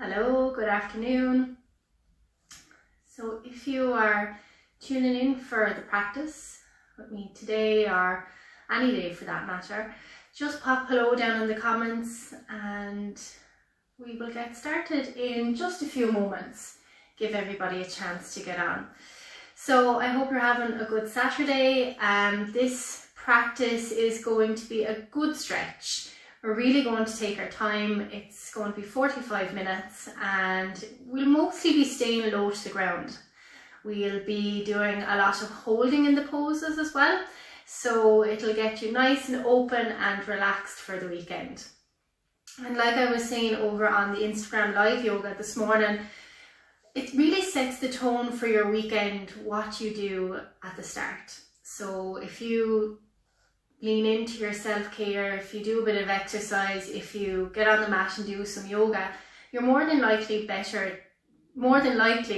Hello, good afternoon. So if you are tuning in for the practice with me today or any day for that matter, just pop hello down in the comments and we will get started in just a few moments. Give everybody a chance to get on. So I hope you're having a good Saturday. This practice is going to be a good stretch. We're really going to take our time. It's going to be 45 minutes and we'll mostly be staying low to the ground. We'll be doing a lot of holding in the poses as well. So it'll get you nice and open and relaxed for the weekend. And like I was saying over on the Instagram live yoga this morning, it really sets the tone for your weekend, what you do at the start. So if you lean into your self-care, if you do a bit of exercise, if you get on the mat and do some yoga, you're more than likely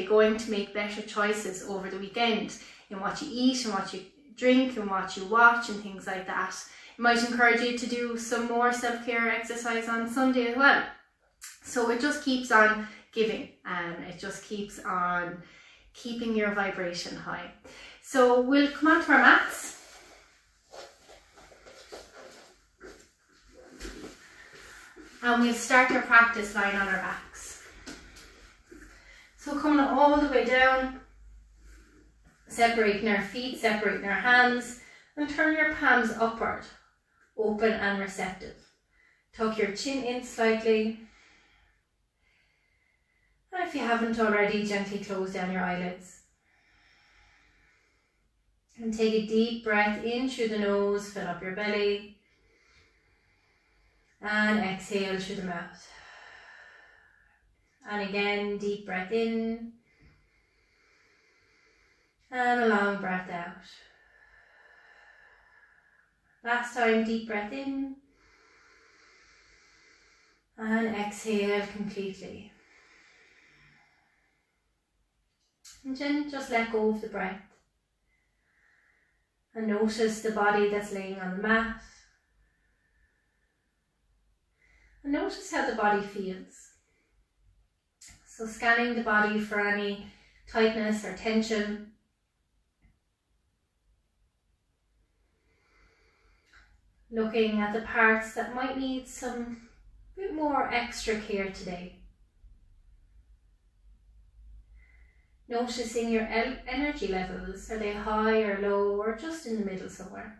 going to make better choices over the weekend in what you eat and what you drink and what you watch and things like that. It might encourage you to do some more self-care exercise on Sunday as well. So it just keeps on giving and it just keeps on keeping your vibration high. So we'll come on to our mats. And we'll start our practice lying on our backs. So coming all the way down, separating our feet, separating our hands, and turn your palms upward, open and receptive. Tuck your chin in slightly. And if you haven't already, gently close down your eyelids. And take a deep breath in through the nose, fill up your belly. And exhale through the mouth. And again, deep breath in. And a long breath out. Last time, deep breath in. And exhale completely. And then just let go of the breath. And notice the body that's laying on the mat. And notice how the body feels. So scanning the body for any tightness or tension. Looking at the parts that might need some bit more extra care today. Noticing your energy levels. Are they high or low or just in the middle somewhere?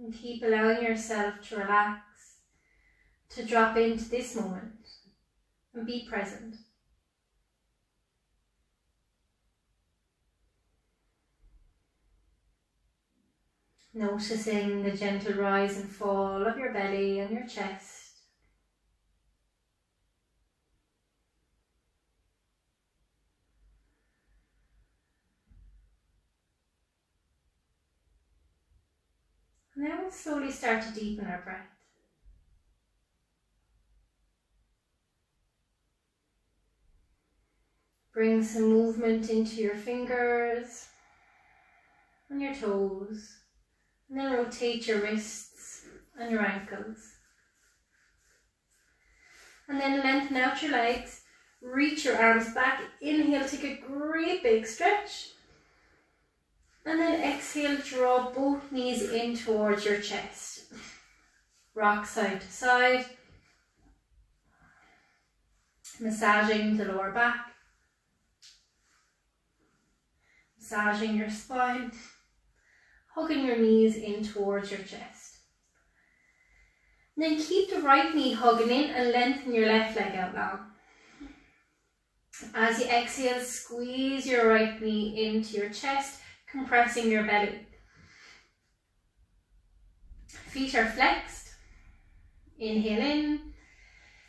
And keep allowing yourself to relax, to drop into this moment and be present. Noticing the gentle rise and fall of your belly and your chest. Now we'll slowly start to deepen our breath. Bring some movement into your fingers and your toes, and then rotate your wrists and your ankles. And then lengthen out your legs, reach your arms back, inhale, take a great big stretch. And then exhale, draw both knees in towards your chest. Rock side to side. Massaging the lower back. Massaging your spine. Hugging your knees in towards your chest. And then keep the right knee hugging in and lengthen your left leg out long. As you exhale, squeeze your right knee into your chest, compressing your belly. Feet are flexed. Inhale in.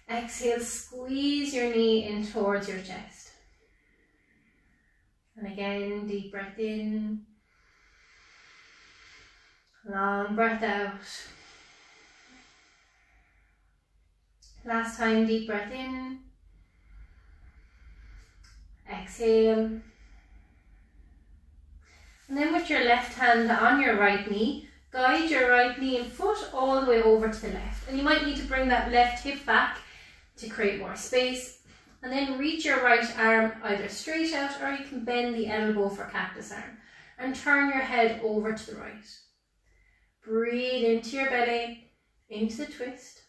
Exhale, squeeze your knee in towards your chest. And again, deep breath in. Long breath out. Last time, deep breath in. Exhale. And then with your left hand on your right knee, guide your right knee and foot all the way over to the left. And you might need to bring that left hip back to create more space. And then reach your right arm either straight out, or you can bend the elbow for cactus arm. And turn your head over to the right. Breathe into your belly, into the twist.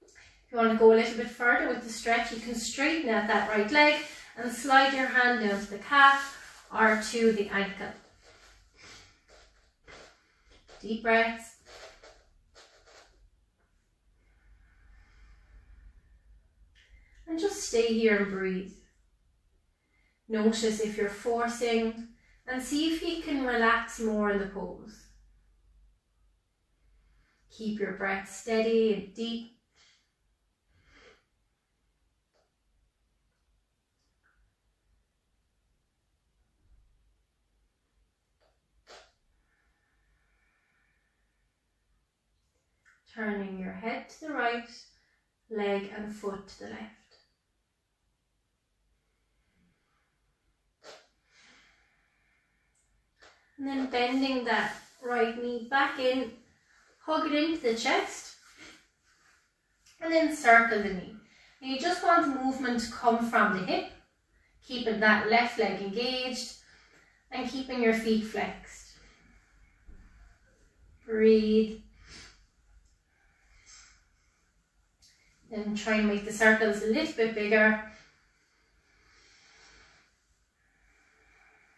If you want to go a little bit further with the stretch, you can straighten out that right leg and slide your hand down to the calf or to the ankle. Deep breaths. And just stay here and breathe. Notice if you're forcing and see if you can relax more in the pose. Keep your breath steady and deep. Turning your head to the right, leg and foot to the left. And then bending that right knee back in, hug it into the chest, and then circle the knee. And you just want the movement to come from the hip, keeping that left leg engaged and keeping your feet flexed. Breathe. Then try and make the circles a little bit bigger.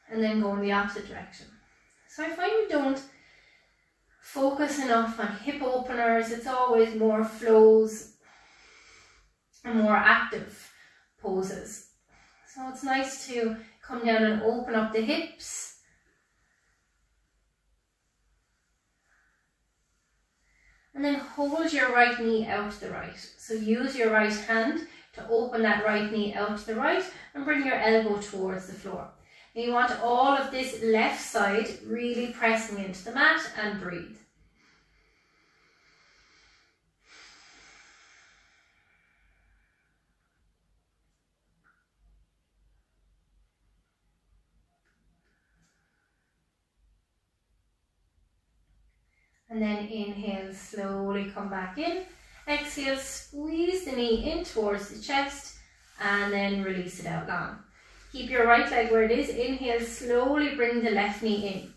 And then go in the opposite direction. So I find we don't focus enough on hip openers. It's always more flows and more active poses. So it's nice to come down and open up the hips. And then hold your right knee out to the right. So use your right hand to open that right knee out to the right and bring your elbow towards the floor. And you want all of this left side really pressing into the mat, and breathe. And then inhale, slowly come back in. Exhale, squeeze the knee in towards the chest and then release it out long. Keep your right leg where it is. Inhale, slowly bring the left knee in.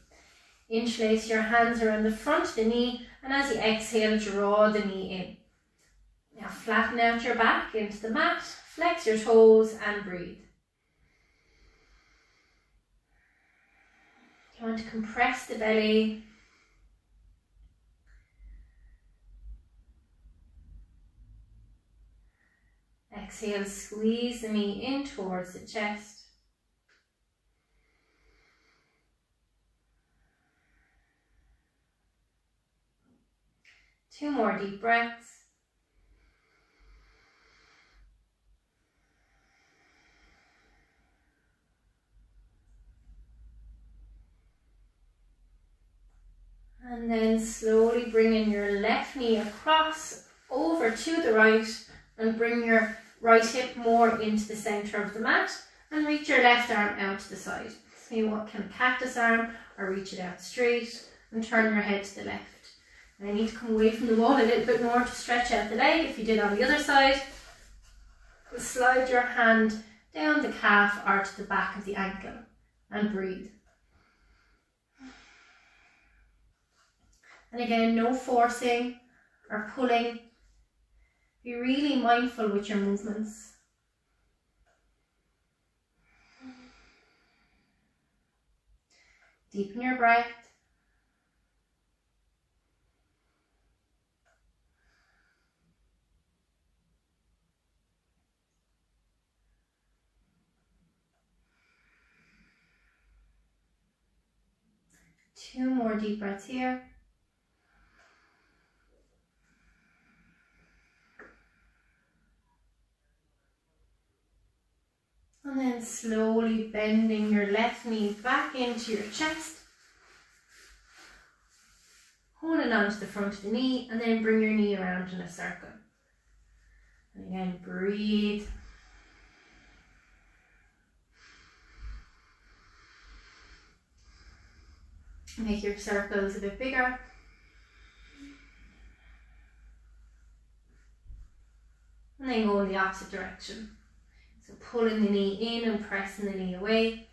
Interlace your hands around the front of the knee, and as you exhale, draw the knee in. Now flatten out your back into the mat, flex your toes and breathe. You want to compress the belly. Exhale, squeeze the knee in towards the chest. Two more deep breaths. And then slowly bring in your left knee across over to the right and bring your right hip more into the center of the mat and reach your left arm out to the side. So you can cactus arm or reach it out straight and turn your head to the left. And I need to come away from the wall a little bit more to stretch out the leg. If you did on the other side, slide your hand down the calf or to the back of the ankle and breathe. And again, no forcing or pulling. Be really mindful with your movements. Deepen your breath. Two more deep breaths here. And then slowly bending your left knee back into your chest. Holding on to the front of the knee and then bring your knee around in a circle. And again, breathe. Make your circles a bit bigger. And then go in the opposite direction. So pulling the knee in and pressing the knee away.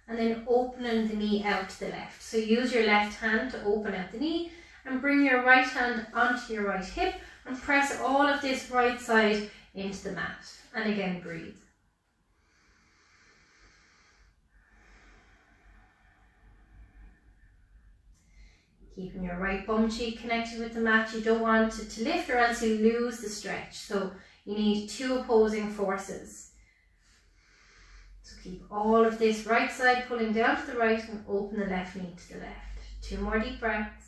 And then opening the knee out to the left. So use your left hand to open out the knee and bring your right hand onto your right hip and press all of this right side into the mat. And again, breathe. Keeping your right bum cheek connected with the mat. You don't want it to lift or else you lose the stretch. So you need two opposing forces. So keep all of this right side pulling down to the right and open the left knee to the left. 2 more deep breaths.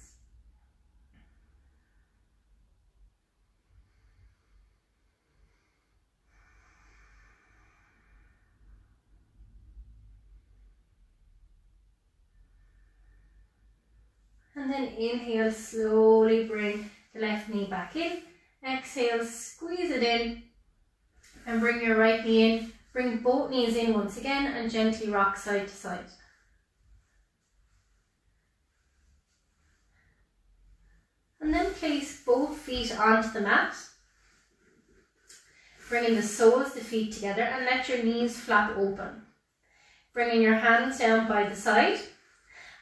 And then inhale, slowly bring the left knee back in. Exhale, squeeze it in and bring your right knee in. Bring both knees in once again and gently rock side to side. And then place both feet onto the mat. Bringing the soles of the feet together and let your knees flap open. Bringing your hands down by the side.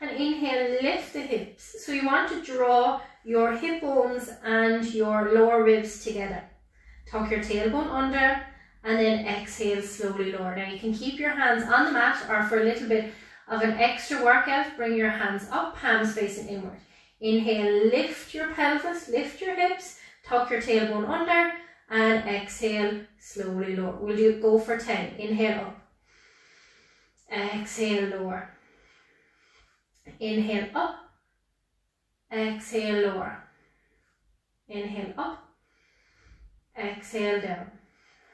And inhale, lift the hips. So you want to draw your hip bones and your lower ribs together. Tuck your tailbone under. And then exhale, slowly lower. Now you can keep your hands on the mat, or for a little bit of an extra workout, bring your hands up, palms facing inward. Inhale, lift your pelvis, lift your hips, tuck your tailbone under, and exhale, slowly lower. We'll go for 10. Inhale up. Exhale, lower. Inhale up. Exhale, lower. Inhale up. Exhale, down.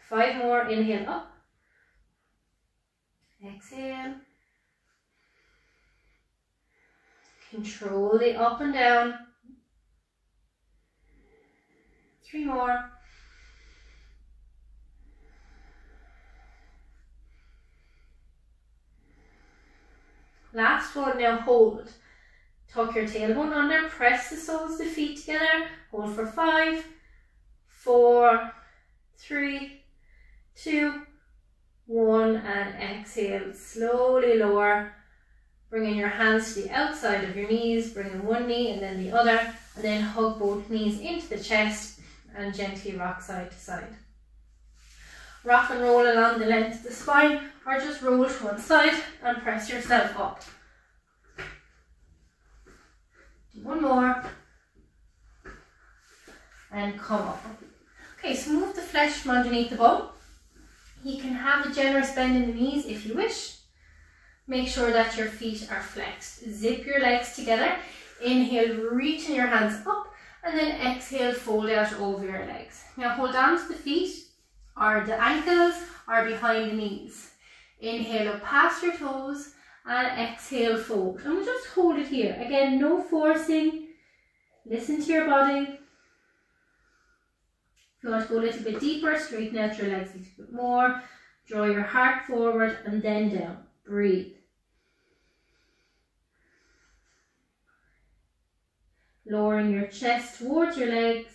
5 more. Inhale up. Exhale. Control the up and down. 3 more. Last one. Now hold. Tuck your tailbone under. Press the soles of the feet together. Hold for 5, 4, 3, 2, 1, and exhale, slowly lower, bringing your hands to the outside of your knees, bringing one knee and then the other, and then hug both knees into the chest and gently rock side to side. Rock and roll along the length of the spine, or just roll to one side and press yourself up. Do one more and come up. Okay, so move the flesh from underneath the bum. You can have a generous bend in the knees if you wish. Make sure that your feet are flexed. Zip your legs together. Inhale, reaching your hands up, and then exhale, fold out over your legs. Now hold on to the feet, or the ankles, or behind the knees. Inhale up past your toes, and exhale, fold. And we'll just hold it here. Again, no forcing. Listen to your body. If you want to go a little bit deeper, straighten out your legs a little bit more. Draw your heart forward and then down. Breathe. Lowering your chest towards your legs.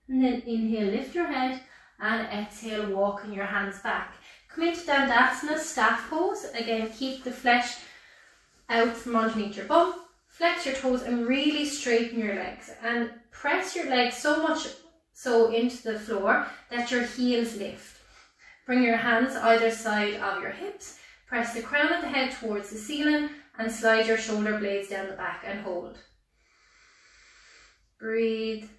And then inhale, lift your head, and exhale, walking your hands back. Come into Dandasana, staff pose. Again, keep the flesh out from underneath your bum. Flex your toes and really straighten your legs. And press your legs so much so into the floor that your heels lift. Bring your hands either side of your hips. Press the crown of the head towards the ceiling and slide your shoulder blades down the back and hold. Breathe.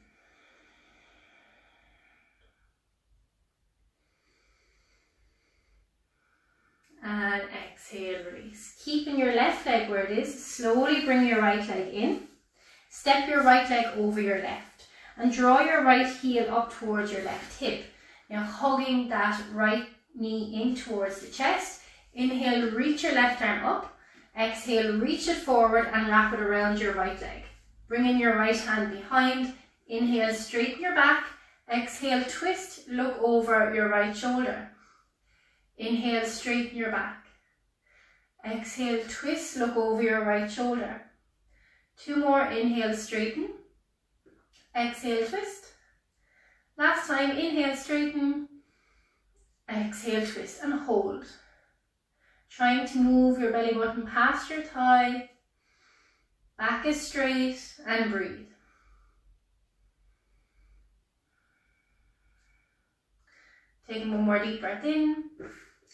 And exhale, release. Keeping your left leg where it is, slowly bring your right leg in. Step your right leg over your left and draw your right heel up towards your left hip. Now hugging that right knee in towards the chest. Inhale, reach your left arm up. Exhale, reach it forward and wrap it around your right leg. Bring in your right hand behind. Inhale, straighten your back. Exhale, twist, look over your right shoulder. Inhale, straighten your back. Exhale, twist, look over your right shoulder. 2 more, inhale, straighten. Exhale, twist. Last time, inhale, straighten. Exhale, twist and hold. Trying to move your belly button past your thigh. Back is straight and breathe. Taking 1 more deep breath in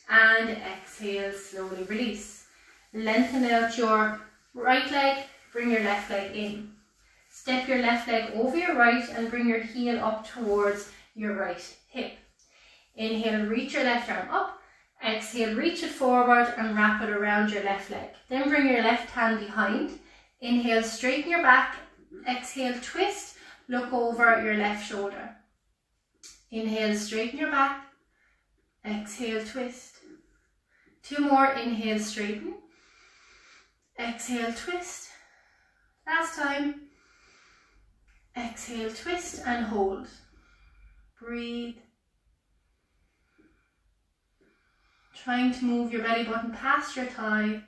and exhale, slowly release. Lengthen out your right leg, bring your left leg in. Step your left leg over your right and bring your heel up towards your right hip. Inhale, reach your left arm up. Exhale, reach it forward and wrap it around your left leg. Then bring your left hand behind. Inhale, straighten your back. Exhale, twist, look over your left shoulder. Inhale, straighten your back. Exhale, twist. 2 more, inhale, straighten. Exhale, twist. Last time. Exhale, twist and hold. Breathe. Trying to move your belly button past your thigh.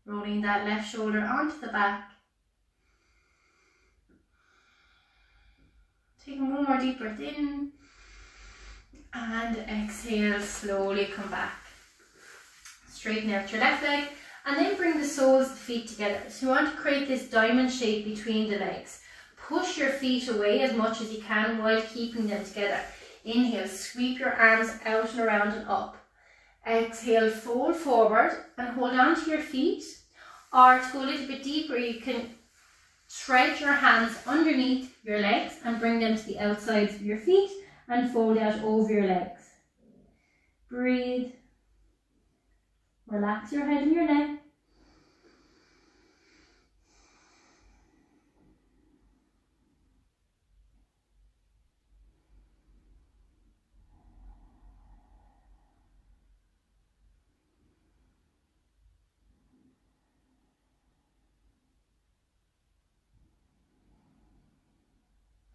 Rolling that left shoulder onto the back. Taking 1 more deep breath in. And exhale, slowly come back. Straighten out your left leg and then bring the soles of the feet together. So you want to create this diamond shape between the legs. Push your feet away as much as you can while keeping them together. Inhale, sweep your arms out and around and up. Exhale, fold forward and hold on to your feet. Or to go a little bit deeper, you can thread your hands underneath your legs and bring them to the outsides of your feet and fold out over your legs. Breathe. Relax your head and your neck.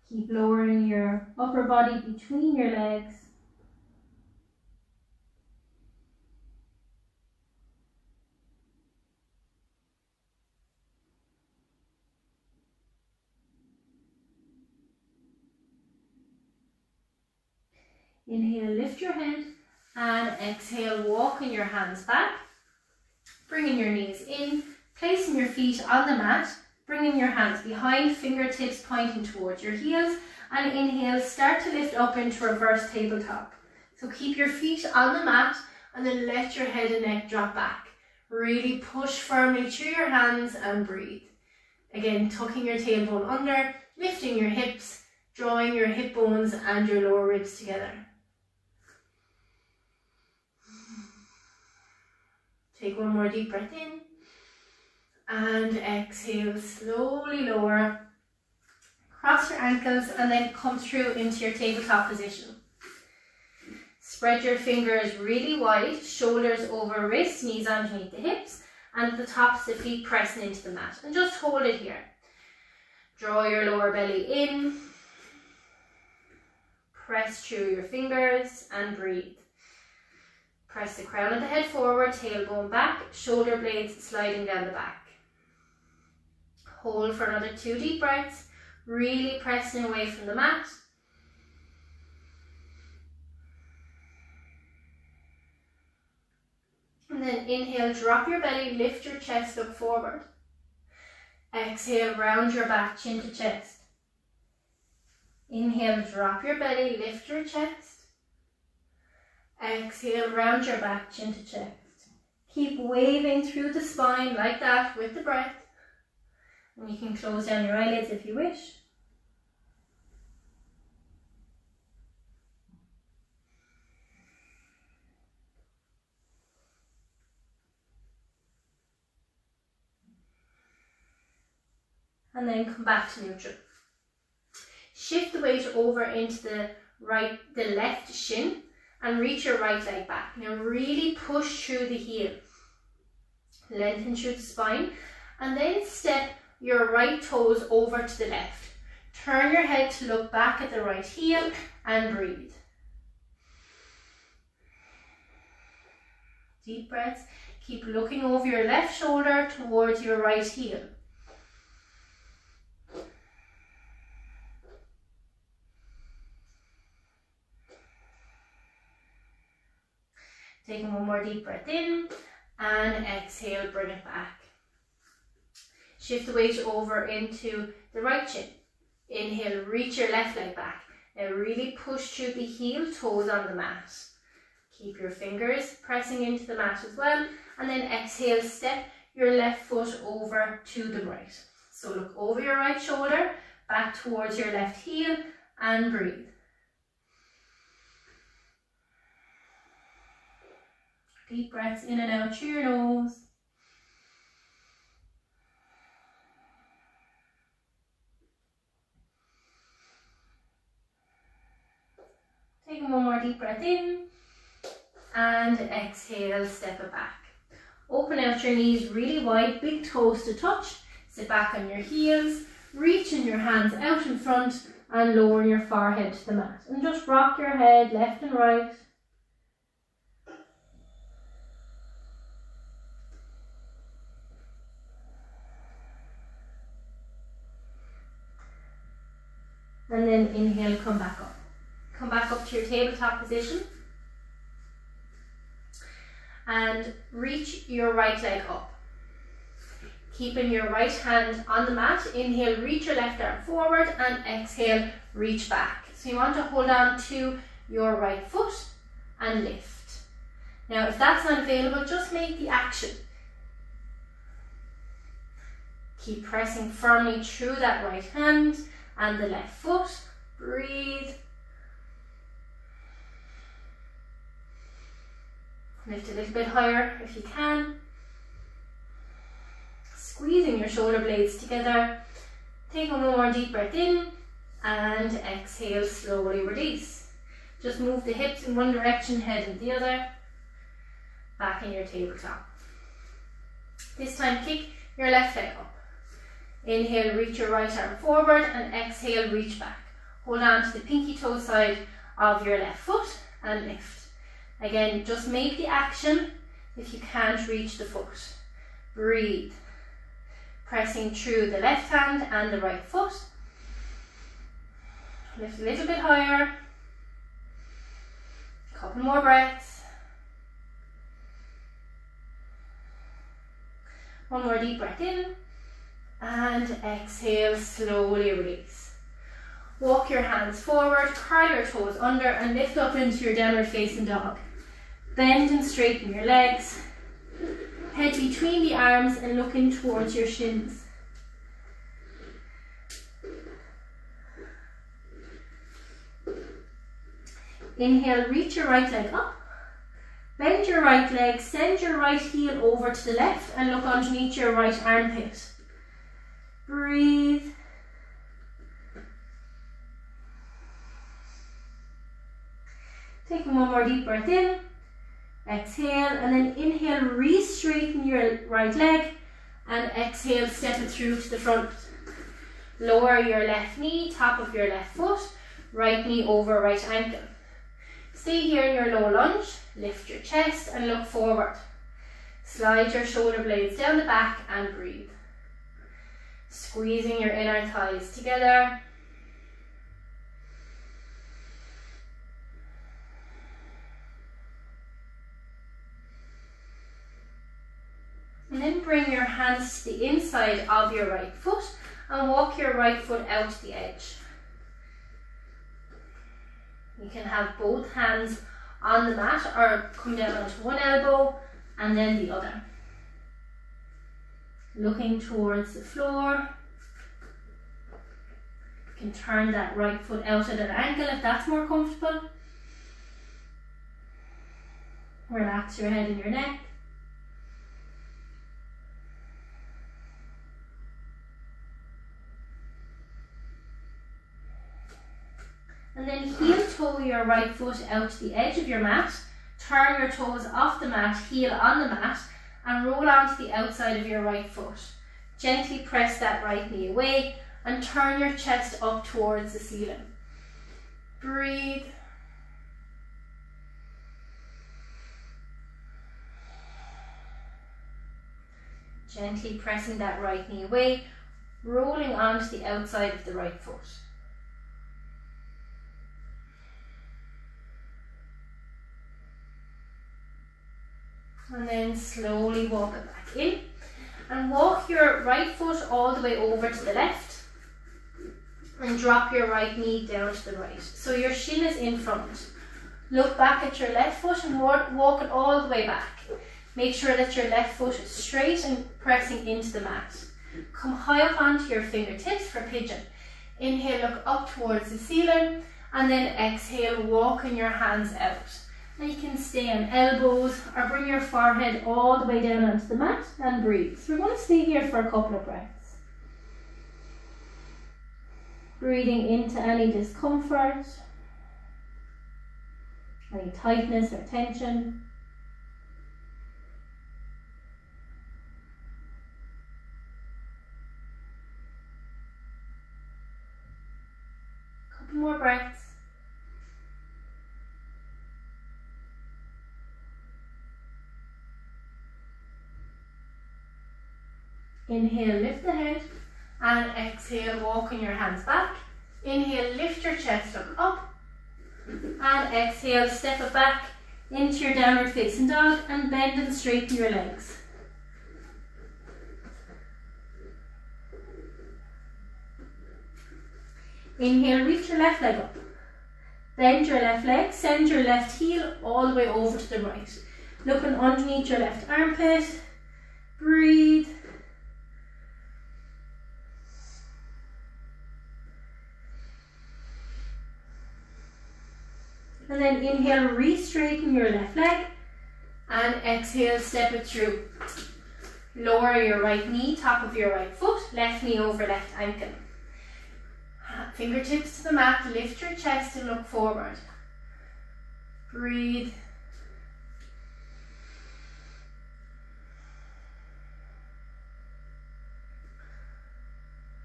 Keep lowering your upper body between your legs. Inhale, lift your head and exhale, walking your hands back. Bringing your knees in, placing your feet on the mat. Bringing your hands behind, fingertips pointing towards your heels, and inhale, start to lift up into reverse tabletop. So keep your feet on the mat and then let your head and neck drop back. Really push firmly through your hands and breathe. Again, tucking your tailbone under, lifting your hips, drawing your hip bones and your lower ribs together. Take 1 more deep breath in. And exhale, slowly lower, cross your ankles and then come through into your tabletop position. Spread your fingers really wide, shoulders over wrists, knees underneath the hips, and the tops of the feet pressing into the mat. And just hold it here. Draw your lower belly in, press through your fingers and breathe. Press the crown of the head forward, tailbone back, shoulder blades sliding down the back. Hold for another 2 deep breaths, really pressing away from the mat. And then inhale, drop your belly, lift your chest, look forward. Exhale, round your back, chin to chest. Inhale, drop your belly, lift your chest. Exhale, round your back, chin to chest. Keep waving through the spine like that with the breath. And you can close down your eyelids if you wish. And then come back to neutral. Shift the weight over into the the left shin and reach your right leg back. Now really push through the heel, lengthen through the spine, and then step your right toes over to the left. Turn your head to look back at the right heel and breathe. Deep breaths. Keep looking over your left shoulder towards your right heel. Taking one more deep breath in and exhale, bring it back. Shift the weight over into the right shin. Inhale, reach your left leg back. Now really push through the heel toes on the mat. Keep your fingers pressing into the mat as well. And then exhale, step your left foot over to the right. So look over your right shoulder, back towards your left heel, and breathe. Deep breaths in and out through your nose. Taking one more deep breath in and exhale, step it back. Open out your knees really wide, big toes to touch. Sit back on your heels, reaching your hands out in front and lowering your forehead to the mat. And just rock your head left and right. And then inhale, come back up. Come back up to your tabletop position. And reach your right leg up. Keeping your right hand on the mat. Inhale, reach your left arm forward and exhale, reach back. So you want to hold on to your right foot and lift. Now if that's not available, just make the action. Keep pressing firmly through that right hand and the left foot. Breathe. Lift a little bit higher if you can. Squeezing your shoulder blades together. Take one more deep breath in and exhale, slowly release. Just move the hips in one direction, head in the other. Back in your tabletop. This time kick your left leg up. Inhale, reach your right arm forward and exhale, reach back. Hold on to the pinky toe side of your left foot and lift. Again, just make the action if you can't reach the foot. Breathe. Pressing through the left hand and the right foot. Lift a little bit higher. Couple more breaths. One more deep breath in. And exhale, slowly release. Walk your hands forward, curl your toes under and lift up into your downward facing dog. Bend and straighten your legs. Head between the arms and look in towards your shins. Inhale, reach your right leg up. Bend your right leg, send your right heel over to the left and look underneath your right armpit. Breathe. Taking one more deep breath in. Exhale and then inhale, re-straighten your right leg and exhale, step it through to the front. Lower your left knee, top of your left foot, right knee over right ankle. Stay here in your low lunge, lift your chest and look forward. Slide your shoulder blades down the back and breathe. Squeezing your inner thighs together. And then bring your hands to the inside of your right foot and walk your right foot out to the edge. You can have both hands on the mat or come down onto one elbow and then the other. Looking towards the floor. You can turn that right foot out at an angle if that's more comfortable. Relax your head and your neck. And then heel toe your right foot out to the edge of your mat, turn your toes off the mat, heel on the mat, and roll onto the outside of your right foot. Gently press that right knee away and turn your chest up towards the ceiling. Breathe. Gently pressing that right knee away, rolling onto the outside of the right foot. And then slowly walk it back in. And walk your right foot all the way over to the left. And drop your right knee down to the right. So your shin is in front. Look back at your left foot and walk it all the way back. Make sure that your left foot is straight and pressing into the mat. Come high up onto your fingertips for pigeon. Inhale, look up towards the ceiling, and then exhale, walking your hands out. And you can stay on elbows or bring your forehead all the way down onto the mat and breathe. So we're going to stay here for a couple of breaths. Breathing into any discomfort, any tightness or tension. Couple more breaths. Inhale, lift the head, and exhale, walking your hands back. Inhale, lift your chest, look up, and exhale, step it back into your downward facing dog and bend and straighten your legs. Inhale, reach your left leg up, bend your left leg, send your left heel all the way over to the right. Looking underneath your left armpit, breathe. And then inhale, re-straighten your left leg, and exhale, step it through. Lower your right knee, top of your right foot, left knee over left ankle. Fingertips to the mat, lift your chest and look forward. Breathe.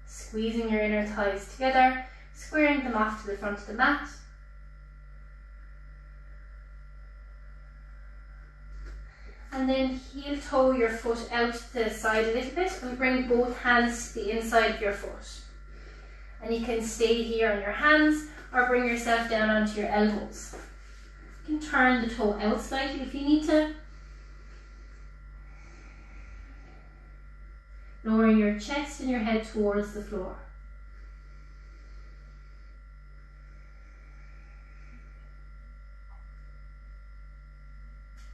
Squeezing your inner thighs together, squaring them off to the front of the mat. And then heel toe your foot out to the side a little bit and bring both hands to the inside of your foot. And you can stay here on your hands or bring yourself down onto your elbows. You can turn the toe out slightly if you need to. Lowering your chest and your head towards the floor.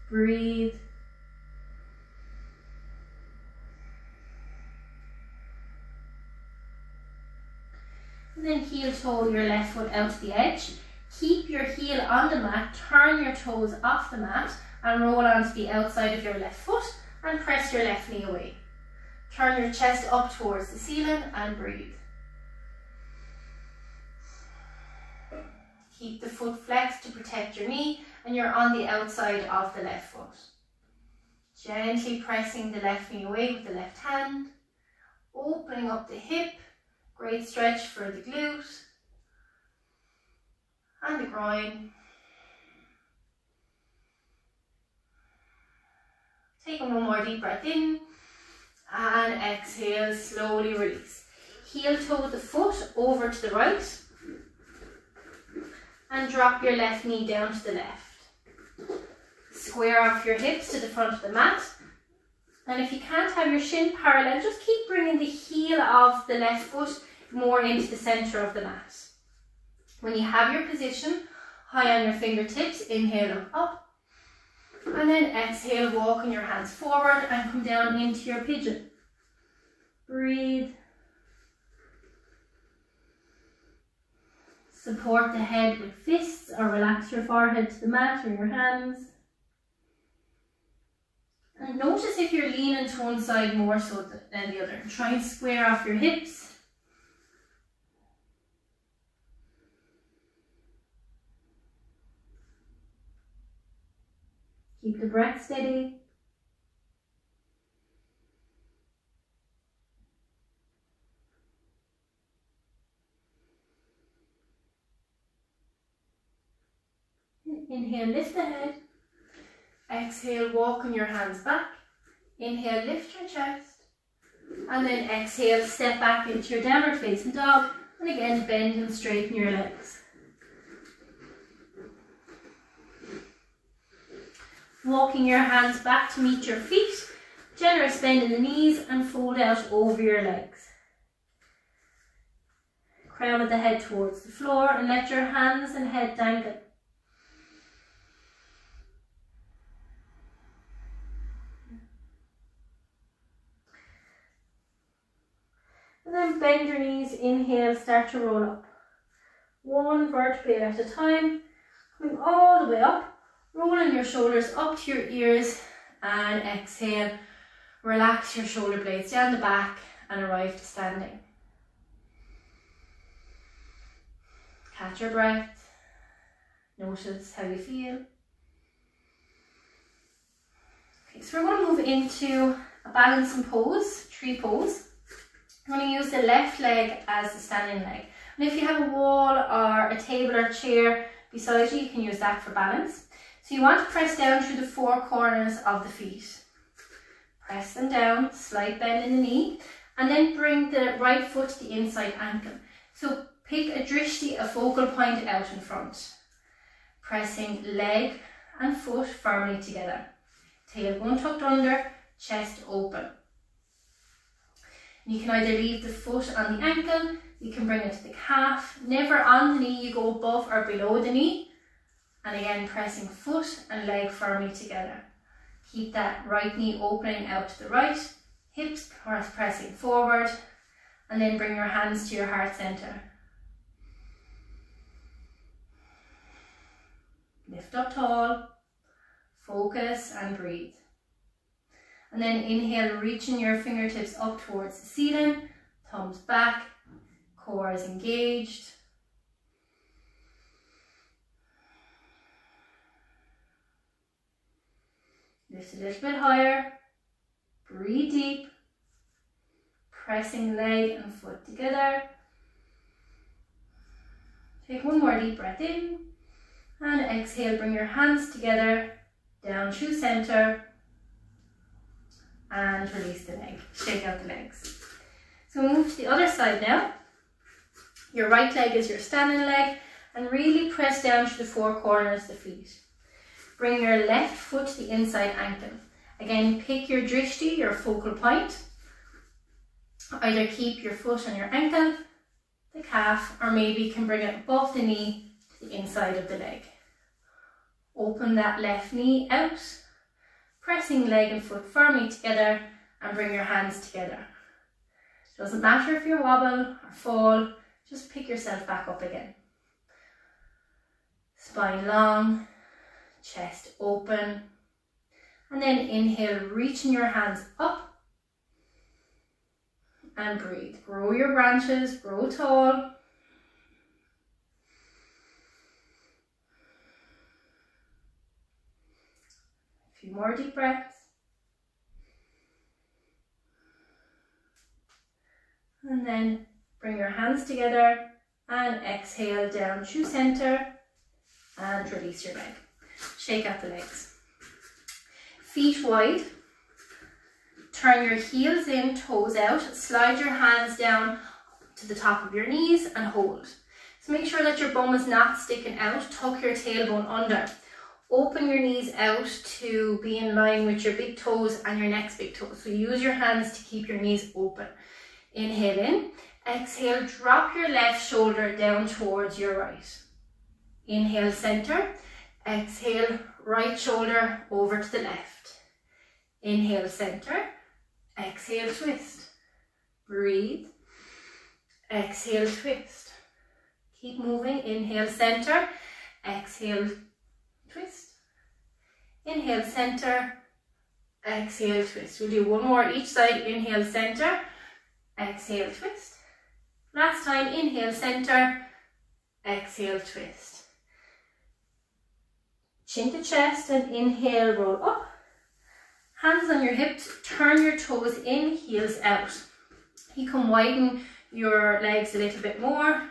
Breathe. And then heel toe your left foot out to the edge. Keep your heel on the mat, turn your toes off the mat and roll onto the outside of your left foot and press your left knee away. Turn your chest up towards the ceiling and breathe. Keep the foot flexed to protect your knee and you're on the outside of the left foot. Gently pressing the left knee away with the left hand, opening up the hip. Great stretch for the glute and the groin. Take one more deep breath in and exhale, slowly release. Heel toe the foot over to the right and drop your left knee down to the left. Square off your hips to the front of the mat. And if you can't have your shin parallel, just keep bringing the heel of the left foot more into the center of the mat. When you have your position, high on your fingertips, inhale up. And then exhale, walking your hands forward and come down into your pigeon. Breathe. Support the head with fists or relax your forehead to the mat or your hands. And notice if you're leaning to one side more so than the other. Try and square off your hips. Keep the breath steady. Inhale, lift the head. Exhale, walking your hands back. Inhale, lift your chest. And then exhale, step back into your downward facing dog. And again, bend and straighten your legs. Walking your hands back to meet your feet. Generous bend in the knees and fold out over your legs. Crown of the head towards the floor and let your hands and head dangle. And then bend your knees, inhale, start to roll up. One vertebrae at a time, coming all the way up, rolling your shoulders up to your ears, and exhale, relax your shoulder blades down the back and arrive to standing. Catch your breath, notice how you feel. Okay, so we're going to move into a balancing pose, tree pose. I'm going to use the left leg as the standing leg. And if you have a wall or a table or chair beside you, you can use that for balance. So you want to press down through the four corners of the feet. Press them down, slight bend in the knee, and then bring the right foot to the inside ankle. So pick a drishti, a focal point out in front. Pressing leg and foot firmly together. Tailbone tucked under, chest open. You can either leave the foot on the ankle, you can bring it to the calf, never on the knee, you go above or below the knee. And again, pressing foot and leg firmly together. Keep that right knee opening out to the right, hips pressing forward, and then bring your hands to your heart center. Lift up tall, focus and breathe. And then inhale, reaching your fingertips up towards the ceiling, thumbs back, core is engaged. Lift a little bit higher, breathe deep, pressing leg and foot together. Take one more deep breath in, and exhale, bring your hands together, down through center, and release the leg, shake out the legs. So we'll move to the other side now. Your right leg is your standing leg, and really press down to the four corners of the feet. Bring your left foot to the inside ankle. Again, pick your drishti, your focal point. Either keep your foot on your ankle, the calf, or maybe you can bring it above the knee to the inside of the leg. Open that left knee out, pressing leg and foot firmly together, and bring your hands together. Doesn't matter if you wobble or fall, just pick yourself back up again. Spine long, chest open, and then inhale, reaching your hands up, and breathe. Grow your branches, grow tall. A few more deep breaths. And then bring your hands together and exhale down through center and release your leg. Shake out the legs. Feet wide. Turn your heels in, toes out. Slide your hands down to the top of your knees and hold. So make sure that your bum is not sticking out. Tuck your tailbone under. Open your knees out to be in line with your big toes and your next big toe. So use your hands to keep your knees open. Inhale in. Exhale, drop your left shoulder down towards your right. Inhale, center. Exhale, right shoulder over to the left. Inhale, center. Exhale, twist. Breathe. Exhale, twist. Keep moving. Inhale, center. Exhale, twist. Inhale, center. Exhale, twist. We'll do one more each side. Inhale, center. Exhale, twist. Last time, inhale, center. Exhale, twist. chin to chest, and inhale, roll up. Hands on your hips, turn your toes in, heels out. You can widen your legs a little bit more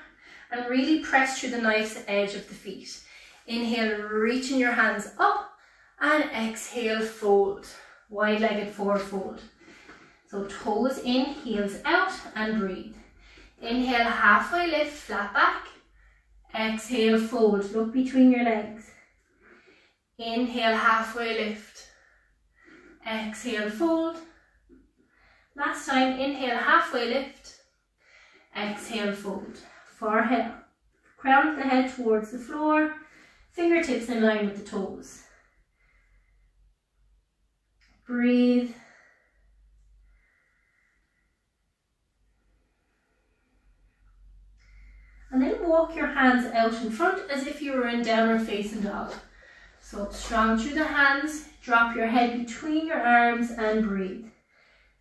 and really press through the nice edge of the feet. Inhale, reaching your hands up, and exhale, fold. Wide-legged forward fold. So toes in, heels out, and breathe. Inhale, halfway lift, flat back. Exhale, fold. Look between your legs. Inhale, halfway lift. Exhale, fold. Last time, inhale, halfway lift. Exhale, fold. Forehead, crown of the head towards the floor. Fingertips in line with the toes. Breathe. And then walk your hands out in front as if you were in downward facing dog. So strong through the hands, drop your head between your arms and breathe.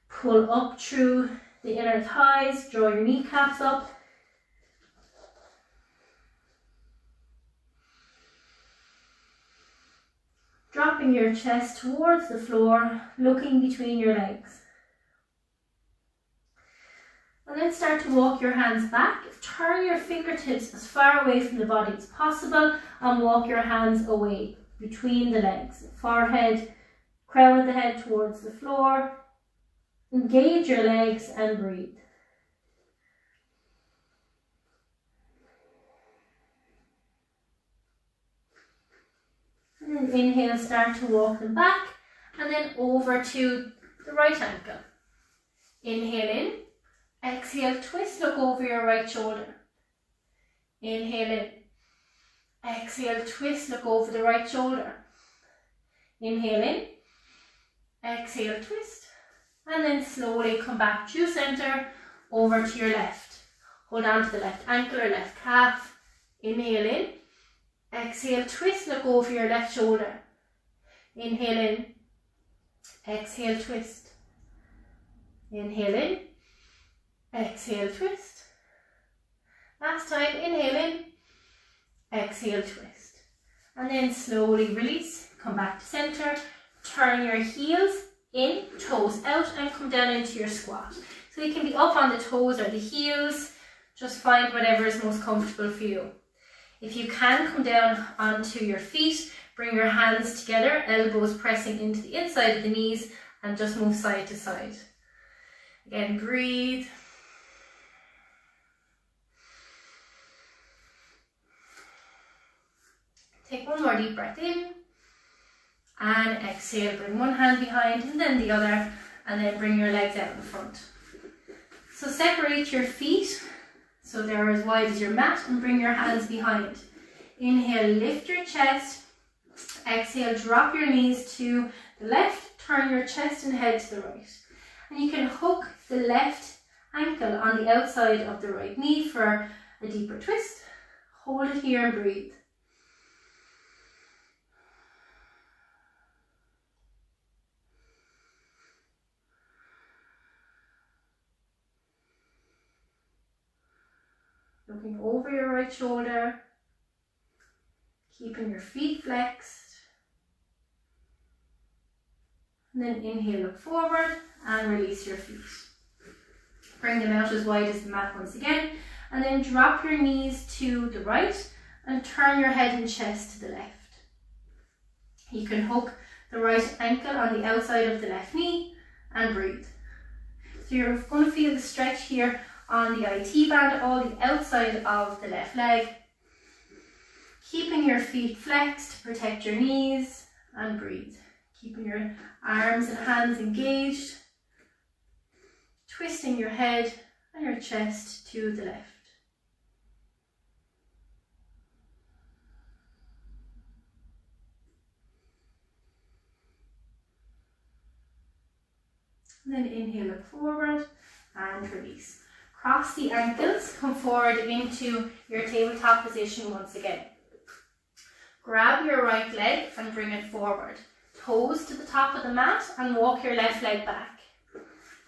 Pull up through the inner thighs, draw your kneecaps up. Dropping your chest towards the floor, looking between your legs. And then start to walk your hands back. Turn your fingertips as far away from the body as possible and walk your hands away between the legs. Forehead, crown of the head towards the floor. Engage your legs and breathe. And then inhale, start to walk them back and then over to the right ankle. Inhale in. Exhale, twist, look over your right shoulder. Inhale in. Exhale, twist, look over the right shoulder. Inhale in. Exhale, twist. And then slowly come back to center, over to your left. Hold on to the left ankle or left calf. Inhale in. Exhale, twist, look over your left shoulder. Inhale in. Exhale, twist. Inhale in. Exhale, twist. Last time, inhale in. Exhale, twist. And then slowly release. Come back to center. Turn your heels in, toes out, and come down into your squat. So you can be up on the toes or the heels. Just find whatever is most comfortable for you. If you can, come down onto your feet. Bring your hands together, elbows pressing into the inside of the knees, and just move side to side. Again, breathe. Take one more deep breath in and exhale. Bring one hand behind and then the other, and then bring your legs out in front. So separate your feet so they're as wide as your mat and bring your hands behind. Inhale, lift your chest. Exhale, drop your knees to the left, turn your chest and head to the right. And you can hook the left ankle on the outside of the right knee for a deeper twist. Hold it here and breathe. Looking over your right shoulder, keeping your feet flexed. And then inhale, look forward and release your feet. Bring them out as wide as the mat once again. And then drop your knees to the right and turn your head and chest to the left. You can hook the right ankle on the outside of the left knee and breathe. So you're going to feel the stretch here on the IT band, all the outside of the left leg. Keeping your feet flexed to protect your knees and breathe. Keeping your arms and hands engaged. Twisting your head and your chest to the left. And then inhale, look forward and release. Cross the ankles, come forward into your tabletop position once again. Grab your right leg and bring it forward. Toes to the top of the mat and walk your left leg back.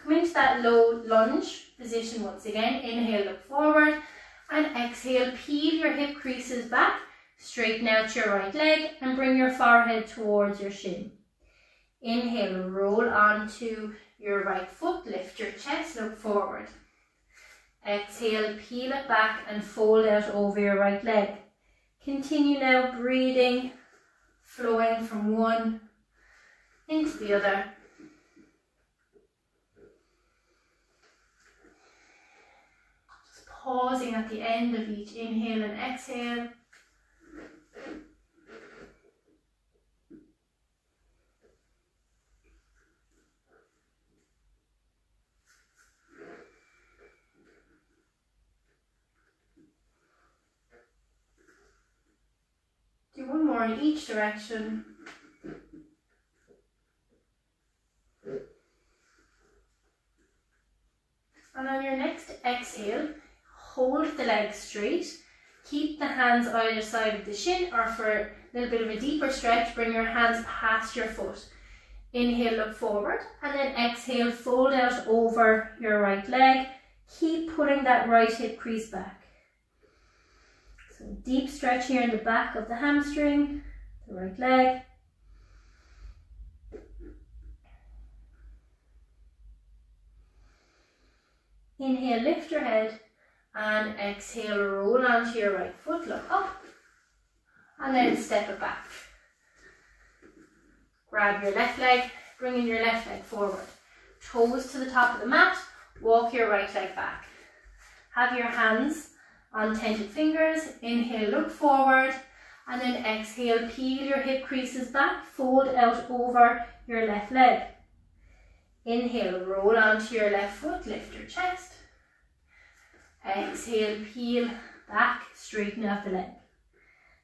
Come into that low lunge position once again. Inhale, look forward and exhale, peel your hip creases back, Straighten out your right leg and bring your forehead towards your shin. Inhale, roll onto your right foot, lift your chest, look forward. Exhale, peel it back and fold out over your right leg. Continue now breathing, flowing from one into the other. Just pausing at the end of each inhale and exhale. Do one more in each direction. And on your next exhale, hold the legs straight. Keep the hands either side of the shin, or for a little bit of a deeper stretch, bring your hands past your foot. Inhale, look forward, and then exhale, fold out over your right leg. Keep putting that right hip crease back. So deep stretch here in the back of the hamstring, the right leg. Inhale, lift your head, and exhale, roll onto your right foot, look up, and then step it back. Grab your left leg, bringing your left leg forward. Toes to the top of the mat, walk your right leg back. Have your hands on tented fingers. Inhale, look forward, and then exhale, peel your hip creases back, fold out over your left leg. Inhale, roll onto your left foot, lift your chest. Exhale, peel back, straighten out the leg.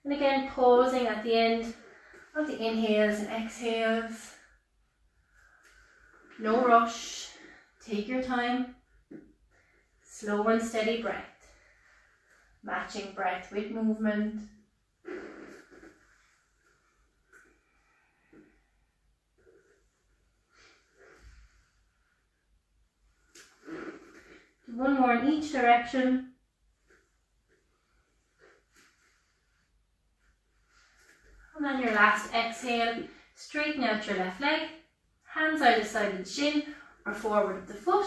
And again, pausing at the end of the inhales and exhales. No rush, take your time. Slow and steady breath. Matching breath with movement. One more in each direction. And on your last exhale, straighten out your left leg. Hands either side of the shin or forward of the foot.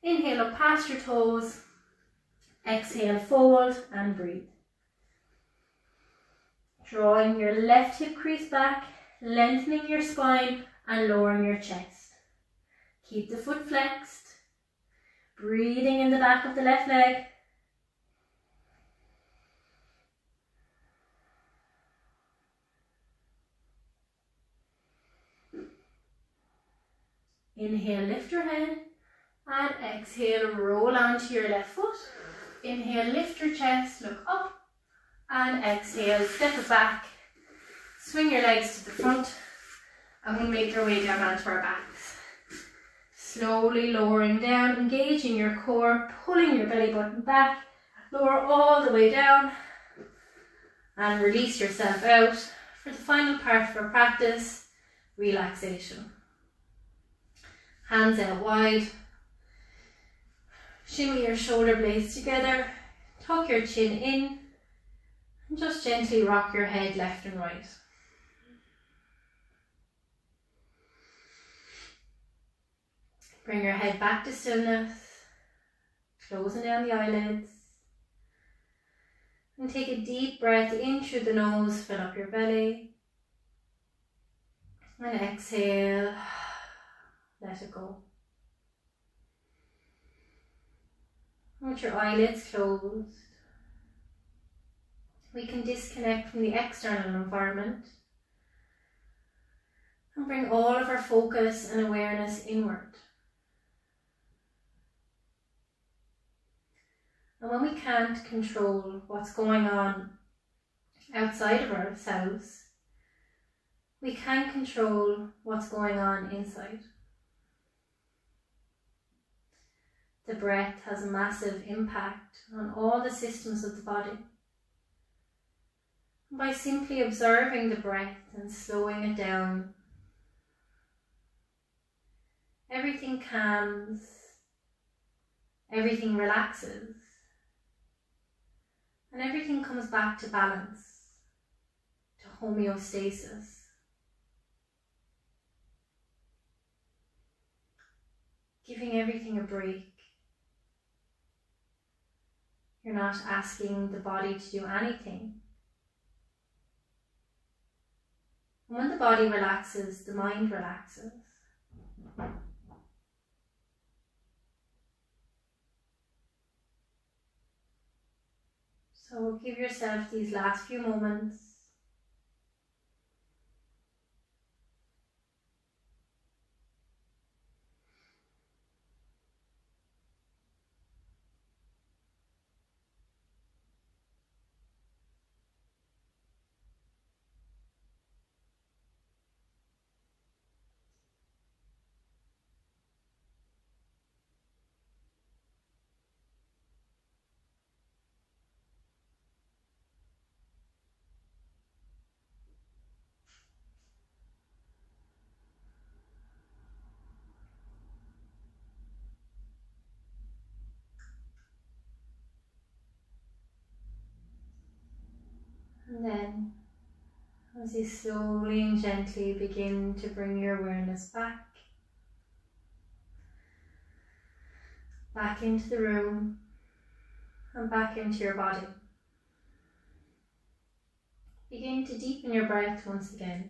Inhale up past your toes. Exhale, fold and breathe. Drawing your left hip crease back, lengthening your spine and lowering your chest. Keep the foot flexed. Breathing in the back of the left leg. Inhale, lift your head, and exhale, roll onto your left foot. Inhale, lift your chest, look up, and exhale, step it back. Swing your legs to the front, and we'll make our way down onto our backs. Slowly lowering down, engaging your core, pulling your belly button back, lower all the way down, and release yourself out for the final part of our practice, relaxation. Hands out wide, shimmy your shoulder blades together, tuck your chin in, and just gently rock your head left and right. Bring your head back to stillness, closing down the eyelids. And take a deep breath in through the nose, fill up your belly. And exhale, let it go. With your eyelids closed, we can disconnect from the external environment and bring all of our focus and awareness inward. And when we can't control what's going on outside of ourselves, we can control what's going on inside. The breath has a massive impact on all the systems of the body. By simply observing the breath and slowing it down, everything calms, everything relaxes, and everything comes back to balance. homeostasis. Giving everything a break. You're not asking the body to do anything. When the body relaxes, the mind relaxes. So give yourself these last few moments. And then, as you slowly and gently begin to bring your awareness back into the room and back into your body, begin to deepen your breath once again.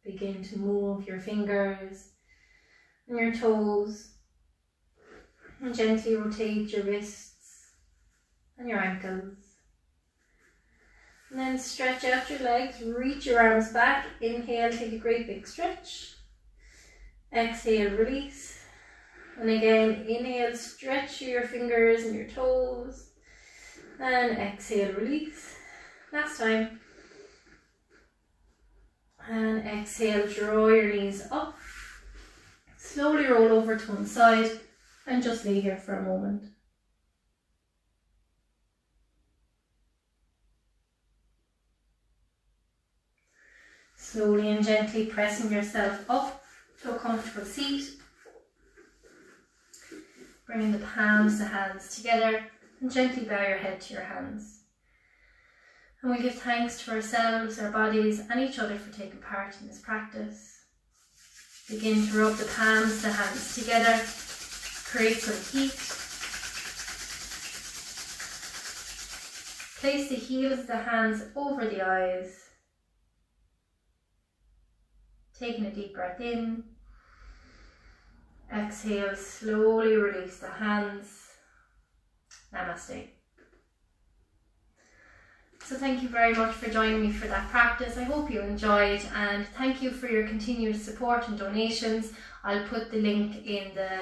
Begin to move your fingers and your toes, and gently rotate your wrists and your ankles. And then stretch out your legs, reach your arms back. Inhale, take a great big stretch. Exhale, release. And again, inhale, stretch your fingers and your toes. And exhale, release. Last time. And exhale, draw your knees up. Slowly roll over to one side and just lay here for a moment. Slowly and gently pressing yourself up to a comfortable seat. Bringing the palms to hands together and gently bow your head to your hands. And we give thanks to ourselves, our bodies and each other for taking part in this practice. Begin to rub the palms to hands together. Create good heat. Place the heels of the hands over the eyes. Taking a deep breath in. Exhale, slowly release the hands. Namaste. So thank you very much for joining me for that practice. I hope you enjoyed, and thank you for your continued support and donations. I'll put the link in the